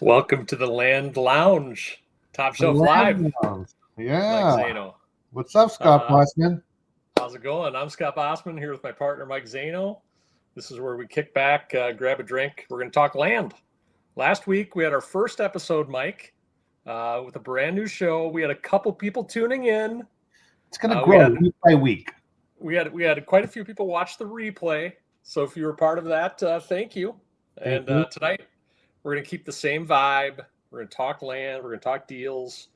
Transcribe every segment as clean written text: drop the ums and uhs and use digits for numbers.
Welcome to the Land Lounge, Top The Shelf Live. Land Lounge. Mike Yeah. Zano. What's up, Scott Bossman? How's it going? I'm Scott Bossman here with my partner, Mike Zano. This is where we kick back, grab a drink. We're going to talk land. Last week, we had our first episode, Mike, with a brand new show. We had a couple people tuning in. It's going to grow week by week. We had quite a few people watch the replay. So if you were part of that, thank you. Thank you. Tonight, we're going to keep the same vibe. We're going to talk land. We're going to talk deals.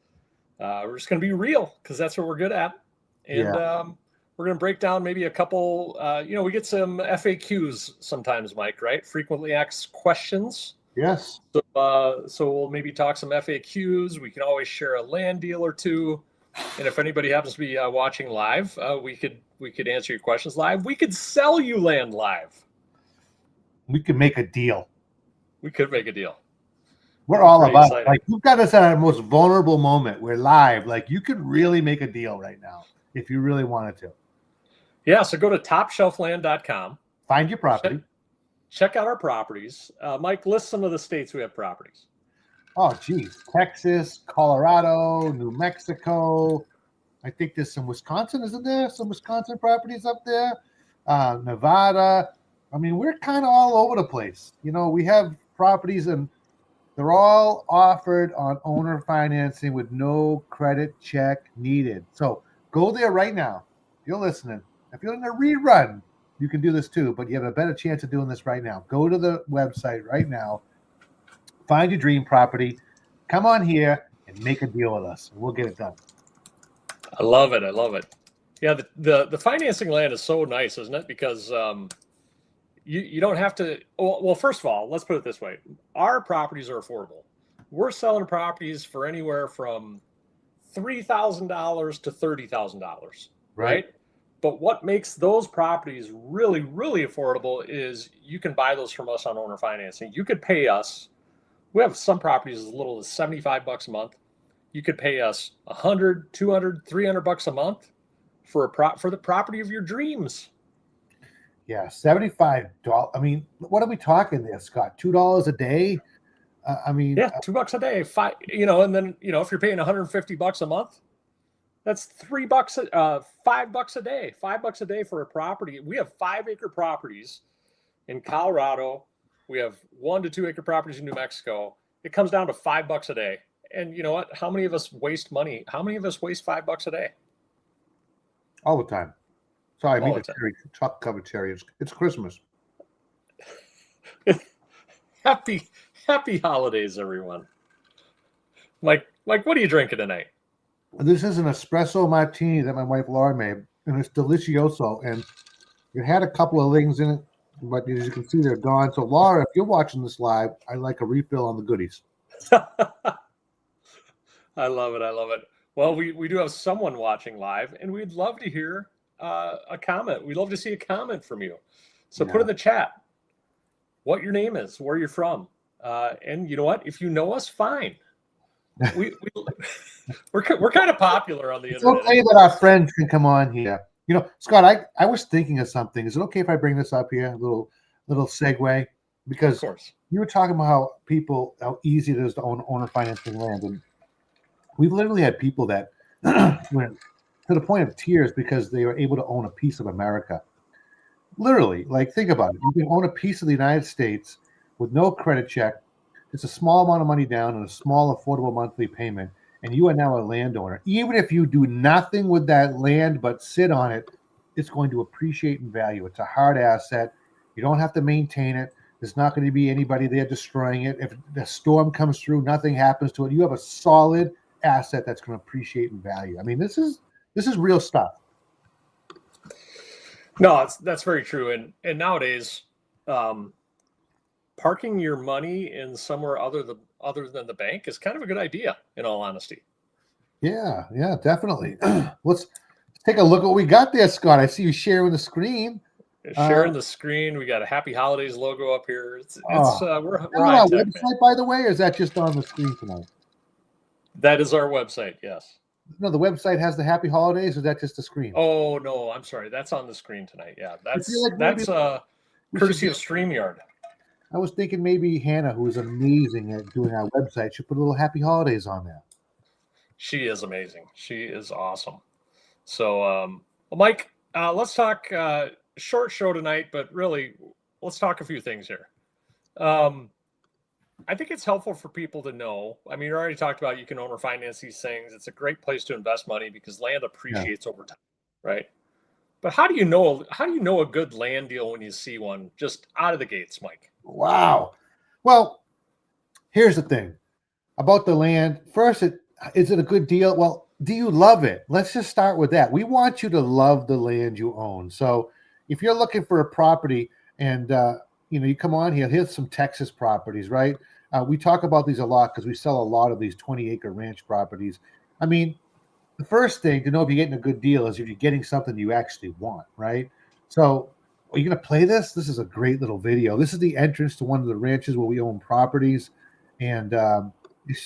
We're just going to be real because that's what we're good at. And we're going to break down maybe a couple, we get some FAQs sometimes, Mike, right? Frequently asked questions. Yes. So we'll maybe talk some FAQs. We can always share a land deal or two. And if anybody happens to be watching live, we could answer your questions live. We could sell you land live. We could make a deal. We could make a deal. We're all about exciting. Like, you've got us at our most vulnerable moment. We're live. Like, you could really make a deal right now if you really wanted to. Yeah, so go to topshelfland.com. Find your property. Check out our properties. Mike, list some of the states we have properties. Oh, geez. Texas, Colorado, New Mexico. I think there's some Wisconsin, isn't there? Some Wisconsin properties up there. Nevada. I mean, we're kind of all over the place. You know, we have properties and they're all offered on owner financing with no credit check needed. So go there right now. If you're listening. If you're in a rerun, you can do this too, but you have a better chance of doing this right now. Go to the website right now. Find your dream property. Come on here and make a deal with us, and we'll get it done. I love it. I love it. Yeah, the financing land is so nice, isn't it? Because you don't have to. Well, first of all, let's put it this way: our properties are affordable. We're selling properties for anywhere from $3,000 to $30,000, right? But what makes those properties really, really affordable is you can buy those from us on owner financing. You could pay us. We have some properties as little as $75 a month. You could pay us $100, $200, $300 a month for the property of your dreams. Yeah, $75. I mean, what are we talking there, Scott? $2 a day? I mean, yeah, $2 a day. And then if you're paying $150 a month, that's $5 a day. $5 a day for a property. We have 5-acre properties in Colorado. We have 1 to 2 acre properties in New Mexico. It comes down to $5 a day. And you know what? How many of us waste money? How many of us waste $5 a day? All the time. Sorry, I mean the chocolate covered cherry. It's Christmas. Happy holidays, everyone. Mike, what are you drinking tonight? This is an espresso martini that my wife Laura made, and it's delicioso. And it had a couple of things in it, but as you can see, they're gone. So, Laura, if you're watching this live, I'd like a refill on the goodies. I love it. I love it. Well, we do have someone watching live, and we'd love to hear a comment. We'd love to see a comment from you. So put in the chat what your name is, where you're from. And you know what? If you know us, fine. We're kind of popular on the internet. It's okay that our friends can come on here. You know, Scott, I was thinking of something. Is it okay if I bring this up here? A little segue, because of course you were talking about how easy it is to own owner financing land, and we've literally had people that went to the point of tears because they were able to own a piece of America. Literally, like, think about it. You can own a piece of the United States with no credit check. It's a small amount of money down and a small affordable monthly payment, and you are now a landowner. Even if you do nothing with that land but sit on it, it's going to appreciate in value. It's a hard asset. You don't have to maintain it. There's not going to be anybody there destroying it. If the storm comes through, nothing happens to it. You have a solid asset that's going to appreciate in value. I mean, this is real stuff. No, that's very true. And nowadays, parking your money in somewhere other than the bank is kind of a good idea, in all honesty. Yeah, definitely. Let's take a look at what we got there, Scott. I see you sharing the screen. Sharing the screen. We got a Happy Holidays logo up here. We're on our website, by the way, or is that just on the screen tonight? That is our website, yes. No, the website has the Happy Holidays, or is that just the screen? Oh, no, I'm sorry. That's on the screen tonight. Yeah, that's courtesy of StreamYard. I was thinking maybe Hannah, who is amazing at doing our website, should put a little happy holidays on there. She is amazing. She is awesome. So, well, Mike, let's talk short show tonight, but really, let's talk a few things here. I think it's helpful for people to know. I mean, you already talked about you can own or finance these things. It's a great place to invest money because land appreciates over time, right? But how do you know a good land deal when you see one just out of the gates, Mike? Wow. Well, here's the thing about the land. First, is it a good deal? Well, do you love it? Let's just start with that. We want you to love the land you own. So if you're looking for a property and you come on here, here's some Texas properties, right? We talk about these a lot because we sell a lot of these 20-acre ranch properties. I mean, the first thing to know if you're getting a good deal is if you're getting something you actually want, right? So are you going to play this? This is a great little video. This is the entrance to one of the ranches where we own properties. And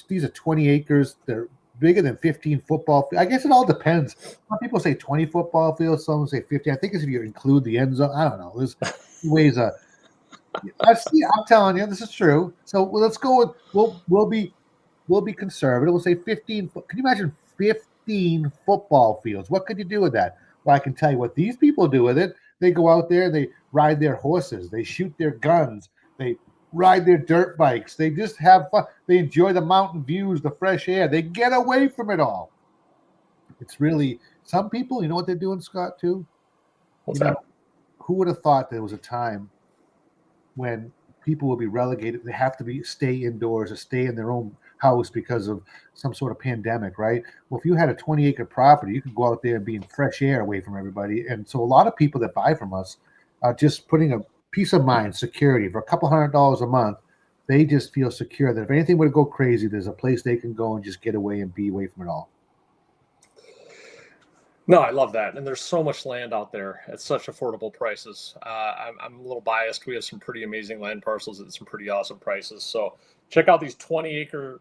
these are 20 acres. They're bigger than 15 football fields. I guess it all depends. Some people say 20 football fields. Some say 50. I think it's if you include the end zone. I don't know. There's ways. I'm telling you, this is true. So let's go with we'll be conservative. We'll say 15. Can you imagine 15 football fields? What could you do with that? Well, I can tell you what these people do with it. They go out there, they ride their horses, they shoot their guns, they ride their dirt bikes, they just have fun. They enjoy the mountain views, the fresh air. They get away from it all. It's really some people, you know what they're doing, Scott, too? What's that? Who would have thought there was a time when people will be relegated? They have to stay indoors or stay in their own house because of some sort of pandemic, right? Well, if you had a 20-acre property, you could go out there and be in fresh air away from everybody. And so a lot of people that buy from us are just putting a peace of mind, security for a couple $100 a month. They just feel secure that if anything were to go crazy, there's a place they can go and just get away and be away from it all. No, I love that. And there's so much land out there at such affordable prices. I'm a little biased. We have some pretty amazing land parcels at some pretty awesome prices. So check out these 20-acre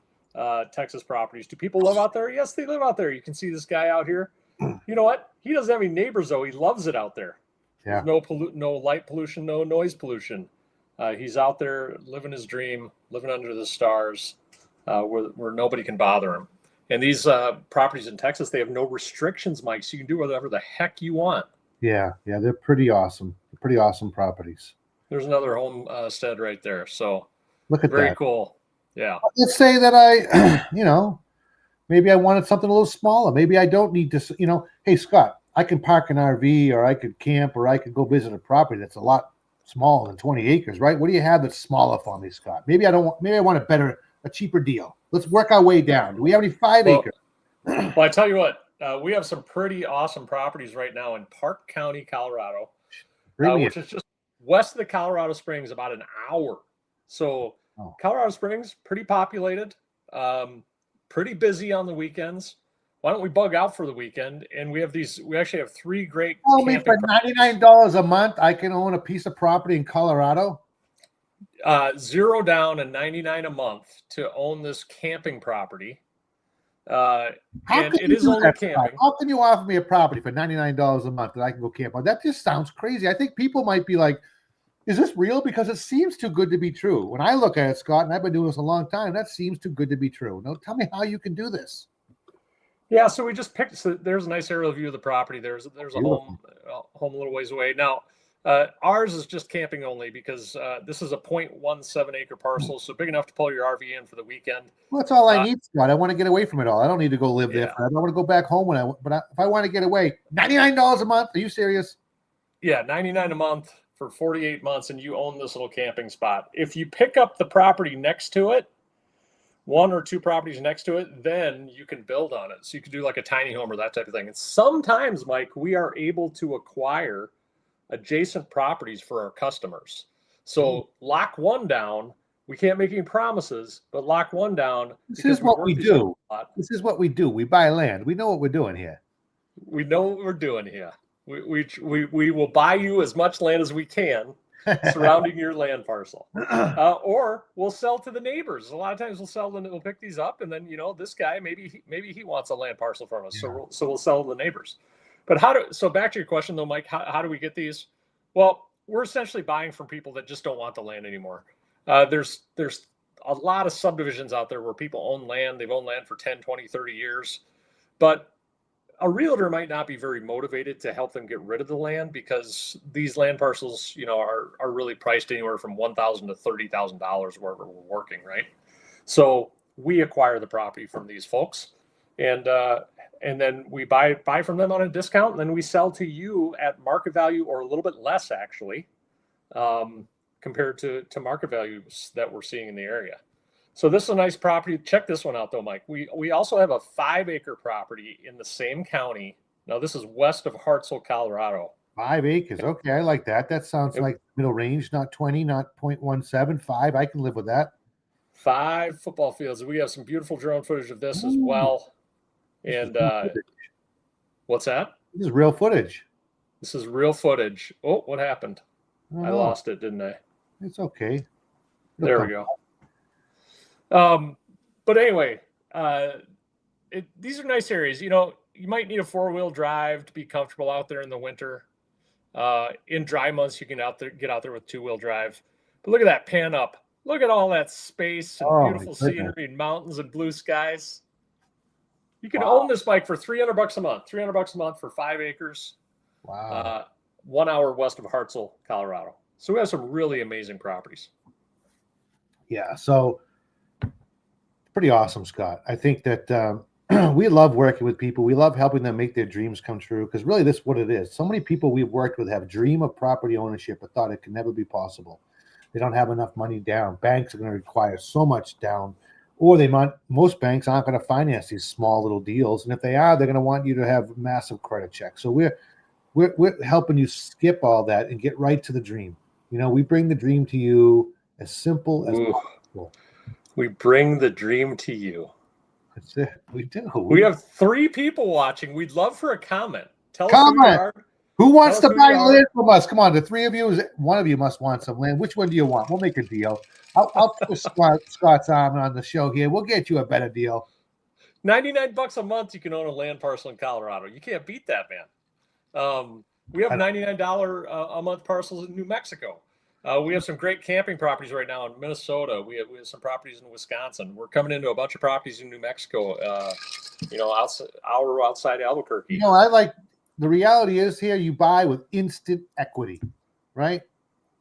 Texas properties. Do people live out there? Yes, they live out there. You can see this guy out here. You know what? He doesn't have any neighbors, though. He loves it out there. Yeah. There's no light pollution, no noise pollution. He's out there living his dream, living under the stars where nobody can bother him. And these properties in Texas, they have no restrictions, Mike, so you can do whatever the heck you want. Yeah, they're pretty awesome. Pretty awesome properties. There's another homestead right there. So look at that. Very cool. Yeah. Let's say that I, maybe I wanted something a little smaller. Maybe I don't need to, hey, Scott, I can park an RV or I could camp or I could go visit a property that's a lot smaller than 20 acres, right? What do you have that's smaller for me, Scott? Maybe I want a cheaper deal. Let's work our way down. Do we have any 5 acres? Well, I tell you what, we have some pretty awesome properties right now in Park County, Colorado, which is just west of the Colorado Springs, about an hour. So Colorado Springs, pretty populated, pretty busy on the weekends. Why don't we bug out for the weekend? And we actually have 3 great. Tell me for $99 a month, I can own a piece of property in Colorado. $0 down and $99 a month to own this camping property. And it is only camping. How can you offer me a property for $99 a month that I can go camp on? That just sounds crazy. I think people might be like, is this real? Because it seems too good to be true. When I look at it, Scott, and I've been doing this a long time, that seems too good to be true. Now, tell me how you can do this. Yeah, so we just picked. So there's a nice aerial view of the property. There's a home a little ways away. Now, ours is just camping only because this is a 0.17 acre parcel, so big enough to pull your RV in for the weekend. Well, that's all I need, Scott. I want to get away from it all. I don't need to go live there forever. I want to go back home if I want to get away. $99 a month? Are you serious? Yeah, $99 a month for 48 months, and you own this little camping spot. If you pick up the property next to it, 1 or 2 properties next to it, then you can build on it. So you could do like a tiny home or that type of thing. And sometimes, Mike, we are able to acquire adjacent properties for our customers. So lock one down. We can't make any promises, but lock one down. This is what we do. This is what we do. We buy land. We know what we're doing here. We know what we're doing here. We will buy you as much land as we can surrounding your land parcel, or we'll sell to the neighbors. A lot of times we'll pick these up, and then this guy maybe he wants a land parcel from us, so we'll sell to the neighbors. But so back to your question though, Mike, how do we get these? Well, we're essentially buying from people that just don't want the land anymore. There's a lot of subdivisions out there where people own land. They've owned land for 10, 20, 30 years. But a realtor might not be very motivated to help them get rid of the land because these land parcels, are really priced anywhere from $1,000 to $30,000 wherever we're working, right? So we acquire the property from these folks, and then we buy from them on a discount, and then we sell to you at market value or a little bit less, actually, compared to market values that we're seeing in the area. So this is a nice property. Check this one out, though, Mike. We also have a 5-acre property in the same county. Now, this is west of Hartselle, Colorado. 5 acres. Okay, I like that. That sounds like middle range, not 20, not 0.17, 5. I can live with that. 5 football fields. We have some beautiful drone footage of this as well. And what's that? This is real footage. This is real footage. Oh, what happened? I lost it, didn't I? It's okay. There we go. But anyway, these are nice areas. You might need a 4-wheel drive to be comfortable out there in the winter. In dry months, you can get out there with 2-wheel drive. But look at that pan up. Look at all that space and beautiful scenery and mountains and blue skies. You can own this bike for $300 a month. $300 a month for 5 acres. Wow. 1 hour west of Hartselle, Colorado. So we have some really amazing properties. Yeah. So pretty awesome, Scott. I think that we love working with people. We love helping them make their dreams come true because really this is what it is. So many people we've worked with have dream of property ownership but thought it could never be possible. They don't have enough money down. Banks are going to require so much down, or most banks aren't going to finance these small little deals. And if they are, they're going to want you to have massive credit checks. So we're helping you skip all that and get right to the dream. We bring the dream to you as simple as possible. We bring the dream to you. That's it. We do. We have 3 people watching. We'd love for a comment. Tell us who you are. Who wants to buy land from us? Come on, the 3 of you, one of you must want some land. Which one do you want? We'll make a deal. I'll put Scott's arm on the show here. We'll get you a better deal. $99 a month, you can own a land parcel in Colorado. You can't beat that, man. We have $99 a month parcels in New Mexico. We have some great camping properties right now in Minnesota. We have some properties in Wisconsin. We're coming into a bunch of properties in New Mexico. Outside Albuquerque. I like the reality is here you buy with instant equity, right?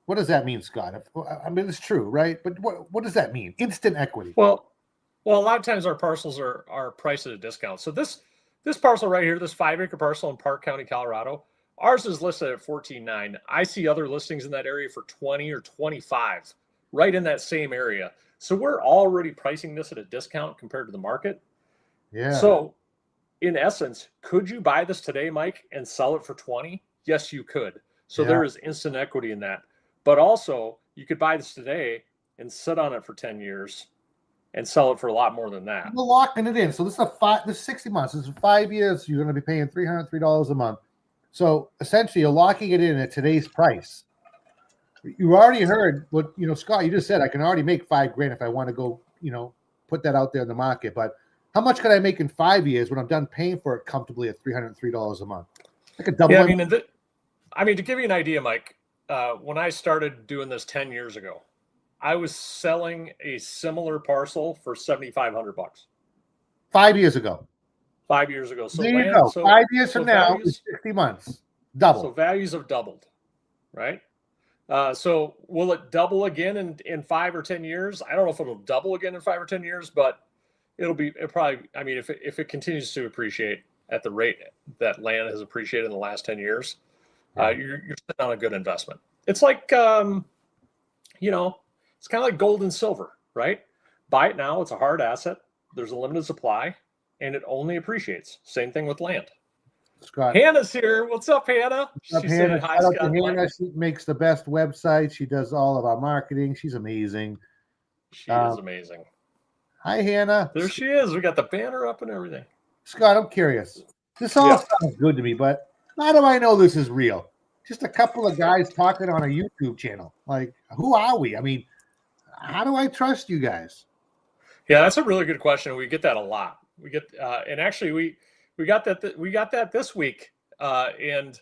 What does that mean, Scott? I mean, it's true, right? But what does that mean? Instant equity. Well, a lot of times our parcels are priced at a discount. So this parcel right here, this 5-acre parcel in Park County, Colorado. Ours is listed at $14,900. I see other listings in that area for $20 or $25, right in that same area. So we're already pricing this at a discount compared to the market. Yeah. So in essence, could you buy this today, Mike, and sell it for $20? Yes, you could. So there is instant equity in that. But also, you could buy this today and sit on it for 10 years and sell it for a lot more than that. We're locking it in. So this is 60 months. This is 5 years. You're going to be paying $303 a month. So essentially, you're locking it in at today's price. You already heard what Scott. You just said I can already make $5,000 if I want to go, put that out there in the market. But how much could I make in 5 years when I'm done paying for it comfortably at $303 a month? I could double. Yeah, I mean, to give you an idea, Mike, when I started doing this 10 years ago, I was selling a similar parcel for $7,500. 5 years ago. 5 years ago. So there you go. 5 years from now is 60 months. Double. So values have doubled, right? So will it double again in 5 or 10 years? I don't know if it'll double again in 5 or 10 years, but it probably. I mean, if it continues to appreciate at the rate that land has appreciated in the last 10 years, you're sitting on a good investment. It's like, it's kind of like gold and silver, right? Buy it now. It's a hard asset. There's a limited supply. And it only appreciates. Same thing with land. Scott. Hannah's here. What's up, Hannah? She's saying hi, Scott. Hannah. She makes the best website. She does all of our marketing. She's amazing. She is amazing. Hi, Hannah. There she is. We got the banner up and everything. Scott, I'm curious. This all sounds good to me, but how do I know this is real? Just a couple of guys talking on a YouTube channel. Like, who are we? I mean, how do I trust you guys? Yeah, that's a really good question. We get that a lot. We get, and actually we got that this week, and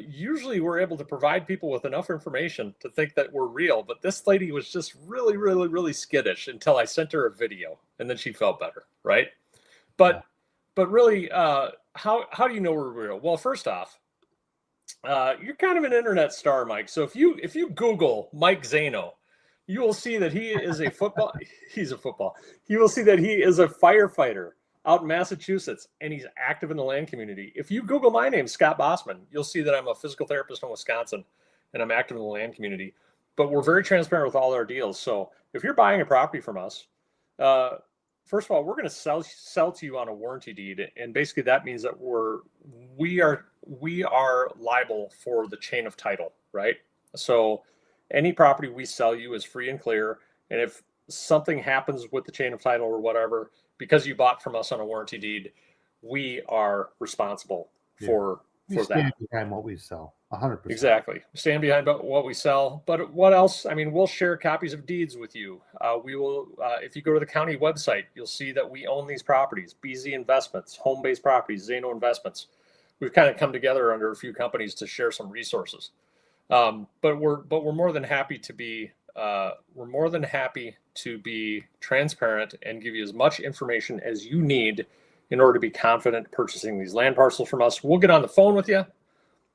usually we're able to provide people with enough information to think that we're real. But this lady was just really, really, really skittish until I sent her a video, and then she felt better, right? But Yeah. but really, how do you know we're real? Well, first off, you're kind of an internet star, Mike. So if you Google Mike Zano, you will see that he is a football. He's a football. You will see that he is a firefighter out in Massachusetts, and he's active in the land community. If you Google my name, Scott Bossman, you'll see that I'm a physical therapist in Wisconsin, and I'm active in the land community. But we're very transparent with all our deals. So if you're buying a property from us, first of all, we're going to sell to you on a warranty deed, and basically that means that we are liable for the chain of title, right? So any property we sell you is free and clear, and if something happens with the chain of title or whatever, because you bought from us on a warranty deed, we are responsible for We stand that. behind what we sell, 100%. Exactly. Stand behind what we sell. But what else? I mean, we'll share copies of deeds with you. We will, if you go to the county website, you'll see that we own these properties. BZ Investments, Home-Based Properties, Zano Investments. We've kind of come together under a few companies to share some resources. But we're more than happy to be transparent and give you as much information as you need in order to be confident purchasing these land parcels from us. We'll get on the phone with you.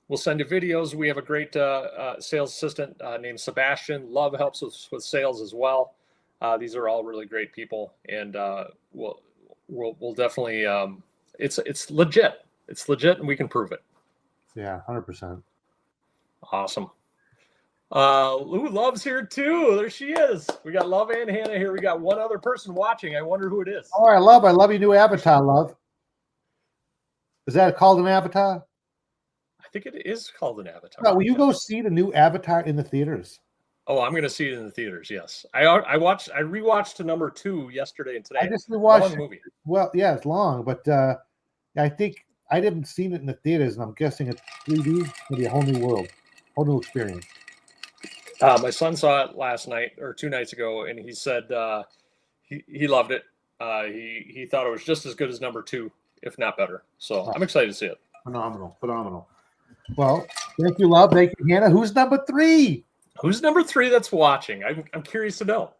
We'll send you videos. We have a great sales assistant named Sebastian. Love helps us with sales as well. These are all really great people, and we'll definitely. It's legit. It's legit, and we can prove it. Yeah, 100%. Awesome. Love's here too. There she is. We got Love and Hannah here. We got one other person watching. I wonder who it is. Oh, I love your new avatar, Love. Is that called an avatar? I think it is called an avatar. No, will you go see the new Avatar in the theaters? Oh, I'm going to see it in the theaters. Yes, I rewatched to number 2 yesterday and today. I just rewatched. Long movie. Well, yeah, it's long, but I think I didn't seen it in the theaters, and I'm guessing it's 3D. It'll be a whole new world, whole new experience. My son saw it last night or 2 nights ago, and he said he loved it. He thought it was just as good as number 2, if not better. So I'm excited to see it. Phenomenal. Well, thank you, Love. Thank you, Hannah. Who's number 3? Who's number 3 that's watching? I'm curious to know.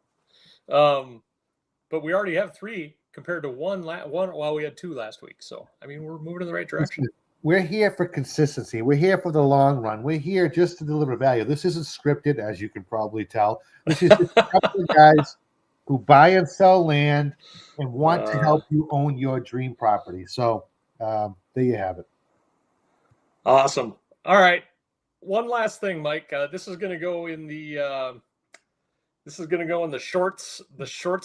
But we already have 3 compared to one. Well, we had 2 last week. So I mean, we're moving in the right direction. We're here for consistency. We're here for the long run. We're here just to deliver value. This isn't scripted, as you can probably tell. This is just a couple of guys who buy and sell land and want to help you own your dream property. So there you have it. Awesome. All right. One last thing, Mike. This is going to go in the shorts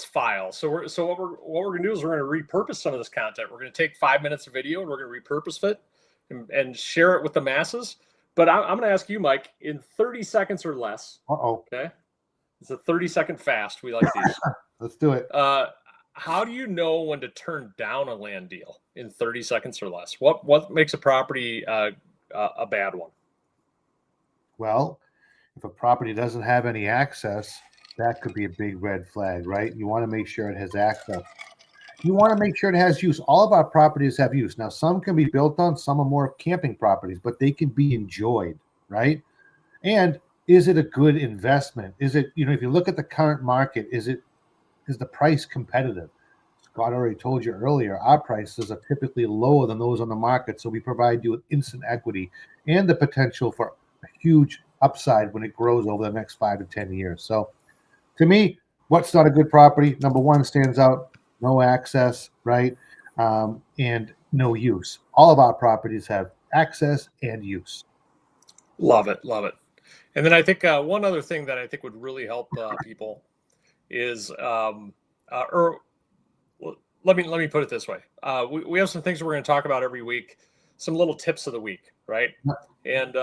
file. So what we're going to do is we're going to repurpose some of this content. We're going to take 5 minutes of video and we're going to repurpose it and share it with the masses. But I'm going to ask you, Mike, in 30 seconds or less. Okay. It's a 30-second fast. We like these. Let's do it. How do you know when to turn down a land deal in 30 seconds or less? What makes a property a bad one? Well, if a property doesn't have any access, that could be a big red flag, right? You want to make sure it has access. You want to make sure it has use. All of our properties have use. Now, some can be built on, some are more camping properties, but they can be enjoyed, right? And is it a good investment? Is it, if you look at the current market, is the price competitive? Scott already told you earlier, our prices are typically lower than those on the market. So we provide you with instant equity and the potential for a huge upside when it grows over the next 5 to 10 years. So to me, what's not a good property? Number 1 stands out, no access, right? And no use. All of our properties have access and use. Love it. And then I think one other thing that I think would really help people is, or let me put it this way. We have some things we're going to talk about every week, some little tips of the week, right? And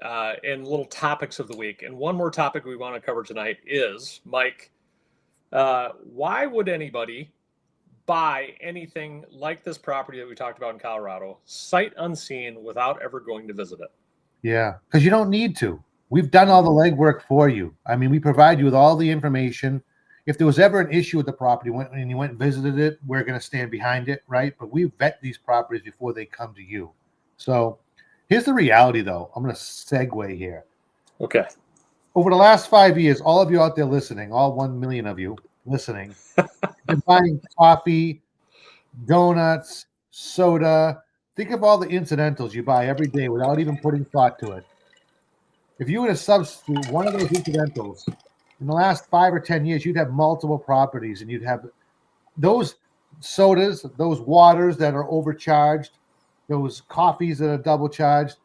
little topics of the week. And one more topic we want to cover tonight is, Mike, why would anybody buy anything like this property that we talked about in Colorado, sight unseen, without ever going to visit it? Yeah, because you don't need to. We've done all the legwork for you. I mean, we provide you with all the information. If there was ever an issue with the property and you went and visited it, we're going to stand behind it, right? But we vet these properties before they come to you. So Here's the reality, though. I'm going to segue here. Okay. Over the last 5 years, all of you out there listening, all 1 million of you listening, you're buying coffee, donuts, soda. Think of all the incidentals you buy every day without even putting thought to it. If you were to substitute one of those incidentals in the last 5 or 10 years, you'd have multiple properties, and you'd have those sodas, those waters that are overcharged, those coffees that are double charged.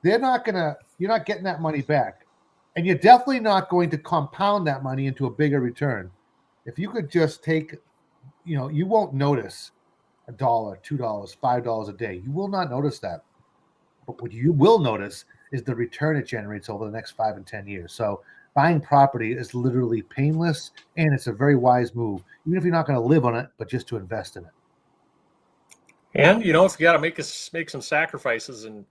You're not getting that money back. And you're definitely not going to compound that money into a bigger return. If you could just take, you won't notice $1, $2, $5 a day. You will not notice that. But what you will notice is the return it generates over the next 5 and 10 years. So buying property is literally painless, and it's a very wise move, even if you're not going to live on it, but just to invest in it. And if you got to make some sacrifices and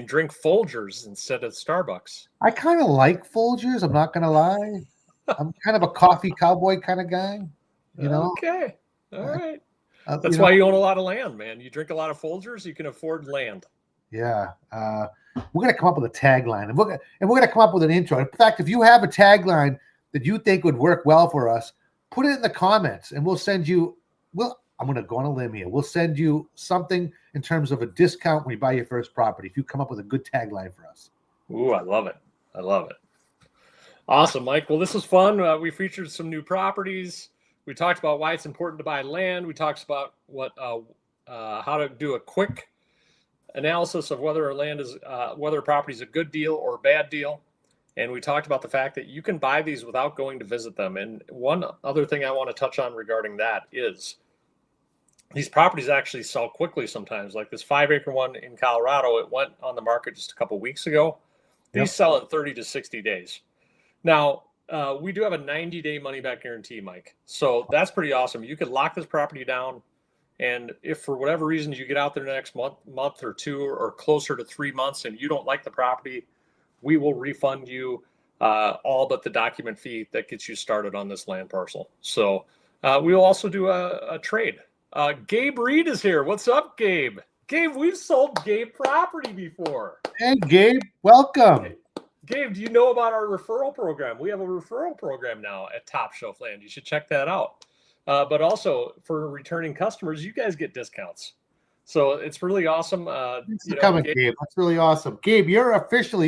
drink Folgers instead of Starbucks. I kind of like Folgers. I'm not going to lie. I'm kind of a coffee cowboy kind of guy. Okay. All right. That's why you own a lot of land, man. You drink a lot of Folgers, you can afford land. Yeah. We're going to come up with a tagline, and we're going to come up with an intro. In fact, if you have a tagline that you think would work well for us, put it in the comments, and we'll send you. I'm going to go on a limb here. We'll send you something in terms of a discount when you buy your first property if you come up with a good tagline for us. Ooh, I love it. I love it. Awesome, Mike. Well, this was fun. We featured some new properties. We talked about why it's important to buy land. We talked about how to do a quick analysis of whether a property is a good deal or a bad deal. And we talked about the fact that you can buy these without going to visit them. And one other thing I want to touch on regarding that is these properties actually sell quickly sometimes. Like this 5-acre one in Colorado, it went on the market just a couple weeks ago. These sell in 30 to 60 days. Now, we do have a 90-day money-back guarantee, Mike. So that's pretty awesome. You could lock this property down, and if for whatever reason you get out there the next month or two or closer to 3 months and you don't like the property, we will refund you all but the document fee that gets you started on this land parcel. So we will also do a trade. Gabe Reed is here. What's up, Gabe? Gabe, we've sold Gabe property before. Hey, Gabe, welcome. Hey, Gabe, do you know about our referral program? We have a referral program now at Top Shelf Land. You should check that out. But also for returning customers, you guys get discounts. So it's really awesome. Thanks for coming, Gabe. That's really awesome. Gabe,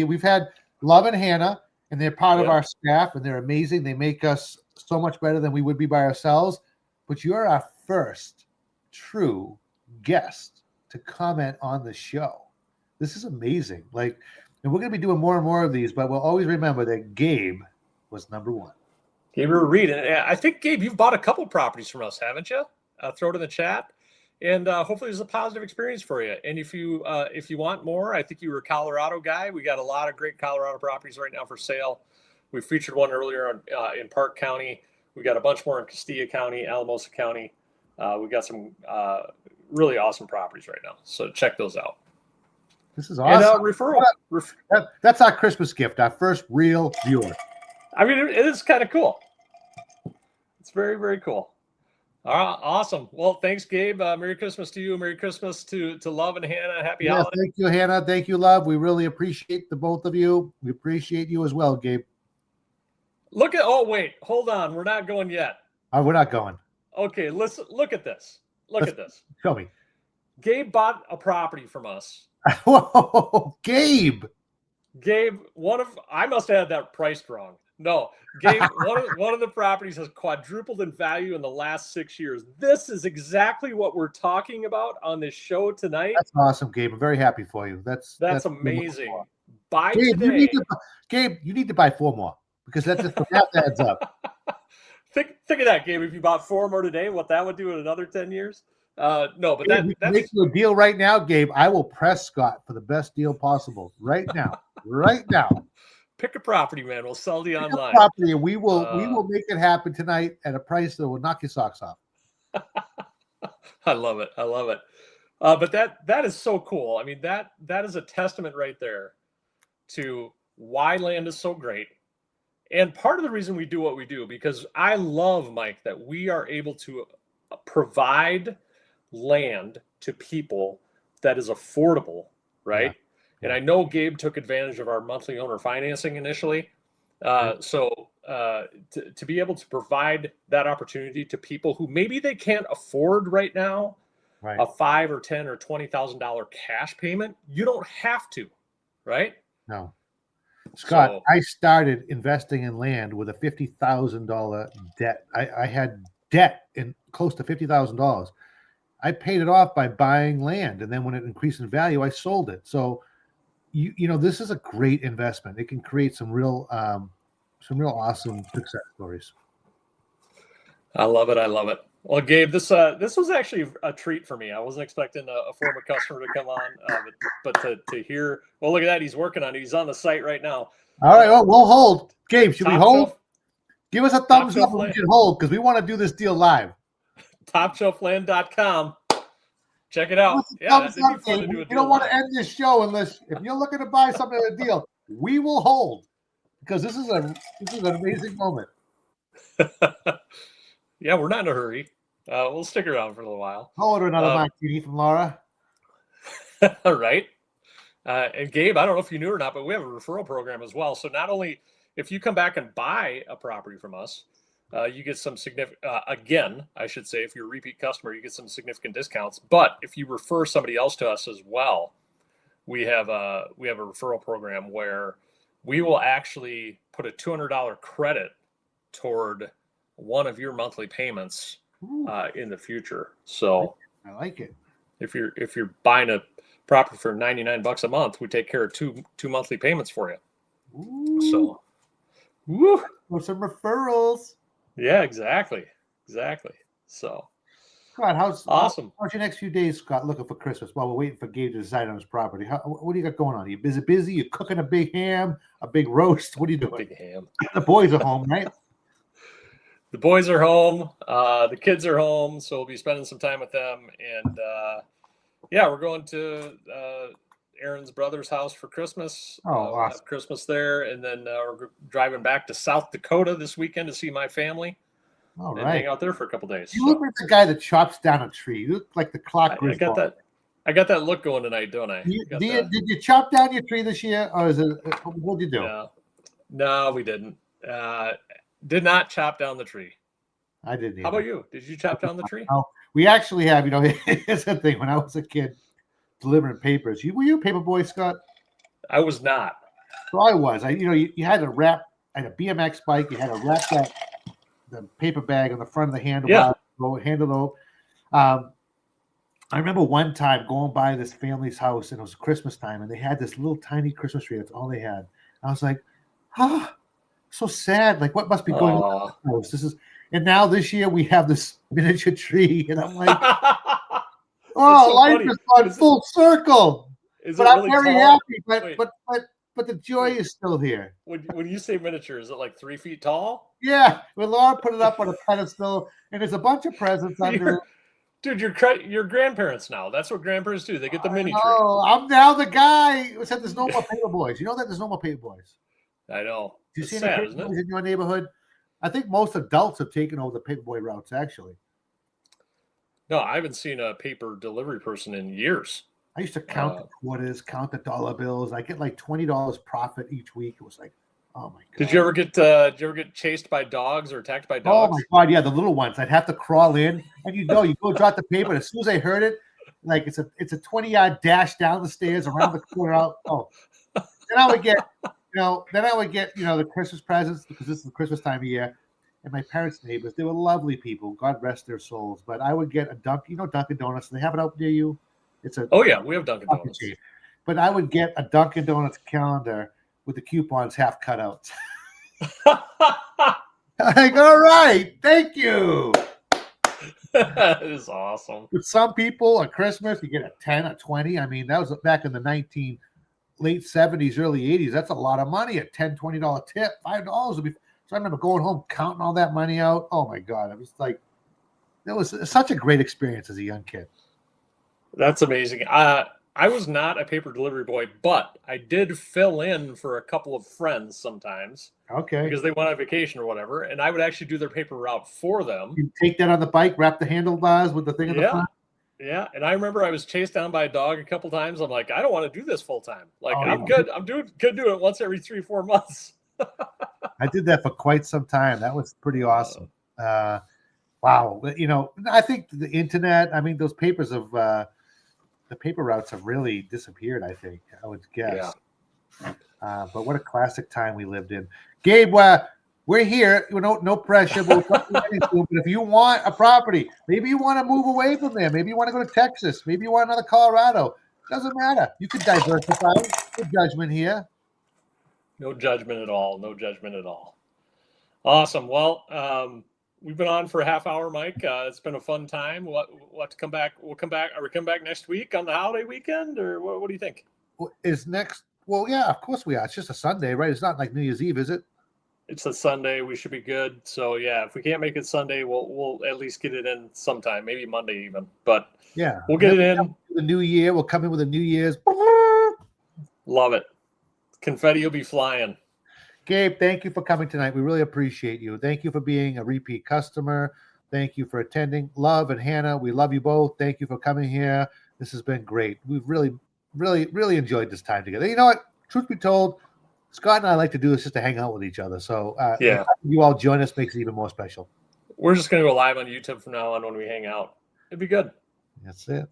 we've had Love and Hannah, and they're part of our staff, and they're amazing. They make us so much better than we would be by ourselves. But you're our first true guest to comment on the show. This is amazing. And we're going to be doing more and more of these, but we'll always remember that Gabe was number one. Gabe Reed. I think, Gabe, you've bought a couple properties from us, haven't you? Throw it in the chat. And hopefully it's a positive experience for you. And if you want more, I think you were a Colorado guy. We got a lot of great Colorado properties right now for sale. We featured one earlier in Park County. We got a bunch more in Castilla County, Alamosa County. We got some really awesome properties right now. So check those out. This is awesome. And referral. That's our Christmas gift, our first real viewer. I mean, it is kind of cool. It's very, very cool. All right, awesome. Well, thanks, Gabe. Merry Christmas to you. Merry Christmas to Love and Hannah. Happy holidays. Thank you, Hannah. Thank you, Love. We really appreciate the both of you. We appreciate you as well, Gabe. Wait, hold on. We're not going yet. We're not going. Okay, listen. Look at this. Look at this. Show me. Gabe bought a property from us. Whoa, Gabe. Gabe, I must have had that priced wrong. No, Gabe, one of the properties has quadrupled in value in the last 6 years. This is exactly what we're talking about on this show tonight. That's awesome, Gabe. I'm very happy for you. That's amazing. Buy Gabe, today. You need to buy 4 more because that's just the math adds up. Think of that, Gabe. If you bought 4 more today, what that would do in another 10 years? No, but Gabe, that's make you a deal right now, Gabe. I will press Scott for the best deal possible right now. Right now. Pick a property, man. We'll sell you online. Property, and we will make it happen tonight at a price that will knock your socks off. I love it. I love it. But that is so cool. I mean, that is a testament right there to why land is so great. And part of the reason we do what we do, because I love, Mike, that we are able to provide land to people that is affordable, right? And I know Gabe took advantage of our monthly owner financing initially. To be able to provide that opportunity to people who maybe they can't afford right now a $5 or $10 or $20,000 cash payment, you don't have to, right? No. Scott, I started investing in land with a $50,000 debt. I had debt in close to $50,000. I paid it off by buying land, and then when it increased in value, I sold it. So, you know, this is a great investment. It can create some real awesome success stories. I love it. I love it. Well, Gabe, this was actually a treat for me. I wasn't expecting a former customer to come on, but to hear. Well, look at that. He's working on it. He's on the site right now. All right. Well, we'll hold. Gabe, should we hold? Shelf, Give us a thumbs up. We should hold because we want to do this deal live. TopShelfLand.com. Check it out. Yeah, that'd be fun to do. You don't want to end this show unless if you're looking to buy something at a deal. We will hold because this is an amazing moment. Yeah, we're not in a hurry. We'll stick around for a little while. I'll order another martini from Laura. All right. And Gabe, I don't know if you knew or not, but we have a referral program as well. So not only if you come back and buy a property from us, you get some significant, again, I should say, if you're a repeat customer, you get some significant discounts. But if you refer somebody else to us as well, we have a referral program where we will actually put a $200 credit toward one of your monthly payments in the future. So I like it. If you're buying a property for $99 a month, we take care of two monthly payments for you. Ooh. So, woo. For some referrals. Yeah, exactly. So, Scott, how's awesome? How's your next few days, Scott? Looking for Christmas while we're waiting for Gabe to decide on his property. What do you got going on? Are you busy? You cooking a big ham, a big roast? What are you doing? Big ham. The boys are home, right? The boys are home. The kids are home, so we'll be spending some time with them. And yeah, we're going to Aaron's brother's house for Christmas. Awesome. We'll have Christmas there, and then we're driving back to South Dakota this weekend to see my family. All and right. hang out there for a couple days. You look like the guy that chops down a tree. You look like the clock. I got that. I got that look going tonight, don't I? Did you chop down your tree this year, or is it? What did you do? No, we didn't. Did not chop down the tree. I didn't either. How about you? Did you chop down the tree? No, we actually have. You know, it's a thing. When I was a kid, delivering papers. Were you a paper boy, Scott? I was not. So I was. You had to wrap. I had a BMX bike. You had to wrap the paper bag on the front of the handlebar. Yeah. I remember one time going by this family's house, and it was Christmas time, and they had this little tiny Christmas tree. That's all they had. I was like, so sad. Like, what must be going on in this house? And now this year we have this miniature tree, and I'm like, so life funny. Has gone full circle. But I'm really very happy. But the joy is still here. When you say miniature, is it like 3 feet tall? Yeah. When Laura put it up on a pedestal, and there's a bunch of presents under it. Dude, you're grandparents now. That's what grandparents do. They get the mini tree. Oh, I'm now the guy who said there's no more paper boys. You know that there's no more paper boys. I know. Do you see any paper boys in your neighborhood? I think most adults have taken over the paper boy routes, actually. No, I haven't seen a paper delivery person in years. I used to count the quarters, count the dollar bills. I get like $20 profit each week. It was like, oh my god! Did you ever get chased by dogs or attacked by dogs? Oh my god, yeah, the little ones. I'd have to crawl in, and you go drop the paper. And as soon as I heard it, like it's a 20-yard dash down the stairs, around the corner, out. Oh, then I would get, the Christmas presents because this is the Christmas time of year, and my parents' neighbors. They were lovely people. God rest their souls. But I would get a Dunkin' Donuts. They have it out near you. Oh yeah, we have Dunkin' Donuts. But I would get a Dunkin' Donuts calendar with the coupons half cutouts. Like, all right, thank you. That is awesome. With some people at Christmas, you get a 10, a 20. I mean, that was back in the late 70s, early 80s. That's a lot of money. A $10, $20 tip, $5 would be. So I remember going home, counting all that money out. Oh my God. It was like, it was such a great experience as a young kid. That's amazing. I was not a paper delivery boy, but I did fill in for a couple of friends sometimes. Okay. Because they went on vacation or whatever, and I would actually do their paper route for them. You take that on the bike, wrap the handlebars with the thing in the front. Yeah, and I remember I was chased down by a dog a couple times. I'm like, I don't want to do this full time. Like, Oh, I'm yeah. good. I'm good doing it once every 3-4 months. I did that for quite some time. That was pretty awesome. Wow. You know, I think the internet, I mean, those papers of the paper routes have really disappeared, I think, I would guess. But what a classic time we lived in. Gabe, we're here. No pressure, but we'll talk to you soon. But if you want a property, maybe you want to move away from there. Maybe you want to go to Texas. Maybe you want another Colorado. Doesn't matter. You can diversify. No judgment here. No judgment at all. No judgment at all. Awesome. Well, we've been on for a half hour, Mike. It's been a fun time. We'll have to come back. We'll come back. Are we come back next week on the holiday weekend, or what do you think? Is next? Well, yeah, of course we are. It's just a Sunday, right? It's not like New Year's Eve, is it? It's a Sunday. We should be good. So yeah, if we can't make it Sunday, we'll at least get it in sometime. Maybe Monday even. But yeah, we'll get it in. The New Year. We'll come in with a New Year's. Love it. Confetti will be flying. Gabe, thank you for coming tonight. We really appreciate you. Thank you for being a repeat customer. Thank you for attending. Love and Hannah, we love you both. Thank you for coming here. This has been great. We've really, really, really enjoyed this time together. You know what? Truth be told, Scott and I like to do this just to hang out with each other. So yeah, you all join us makes it even more special. We're just going to go live on YouTube from now on when we hang out. It'd be good. That's it.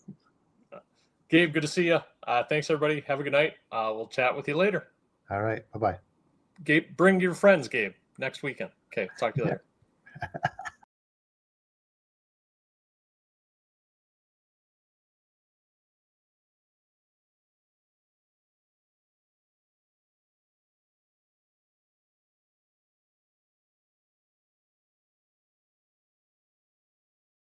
Gabe, good to see you. Thanks, everybody. Have a good night. We'll chat with you later. All right. Bye-bye. Gabe, bring your friends, Gabe, next weekend. Okay, talk to you later.